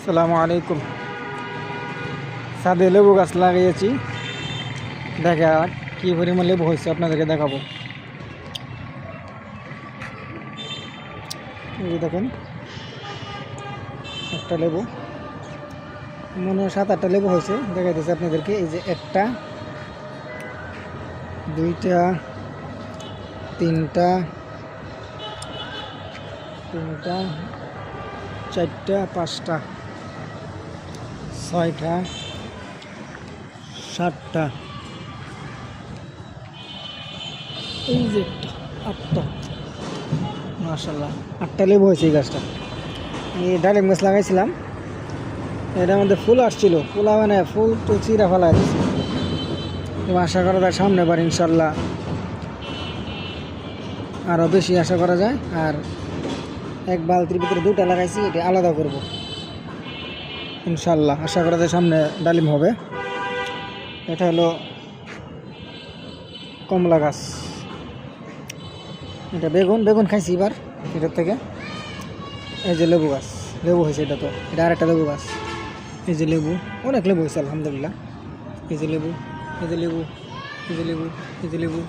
আসসালামু আলাইকুম। ছাদে লেবু গাছ লাগিয়েছি, দেখা কি পরিমাণ লেবু হয়েছে আপনাদেরকে দেখাবো। এই যে দেখেন, একটা লেবু, মনে হয় 7-8টা লেবু হয়েছে। দেখাইতেছে আপনাদেরকে। এই যে একটা, দুইটা, তিনটা, চারটা, পাঁচটা, ছয়টা, সাতটা, এই যে একটা, আটটা, মাশাআল্লাহ 8টা লেবু হয়েছে এই গাছটা। এই ডালিম গাছ লাগাইছিলাম, এটার মধ্যে ফুল আসছিল, মানে ফুল তো চিরা ফেলা দিচ্ছে। আশা করা যায় সামনে বার ইনশাল্লাহ আরও বেশি আশা করা যায়। আর এক বালতির ভিতরে 2টা লাগাইছি, এটা আলাদা করব ইনশাল্লাহ। আশা করা যায় সামনে ডালিম হবে। এটা হলো কমলা গাছ, এটা বেগুন খাইছি এবার এটার থেকে। এই যে লেবু গাছ, লেবু হয়েছে, এটা আরেকটা লেবু গাছ। এই যে লেবু, অনেক লেবু হয়েছে আলহামদুলিল্লাহ। এই যে লেবু, এই যে লেবু, এই যে লেবু, এই যে লেবু।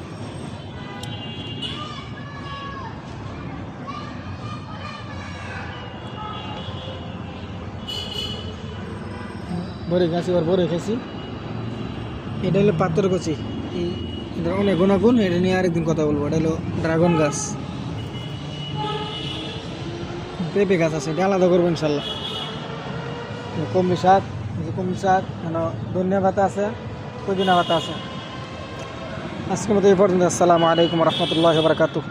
বড়ি গাছ এবার বড়ি খেয়েছি। এটা হলো পাথর কচি, এটা অনেক গুণাগুণ, এটা নিয়ে আরেকদিন কথা বলবো। এটা হলো ড্রাগন গাছ, পেঁপে গাছ আছে, এটা আলাদা করবো ইনশাল্লাহ। কলমি শাক, ধনিয়া পাতা আছে, পুদিনা পাতা আছে। আজকের মতো এই পর্যন্ত। আসসালামু আলাইকুম রহমতুল্লাহ বারকাতুহ।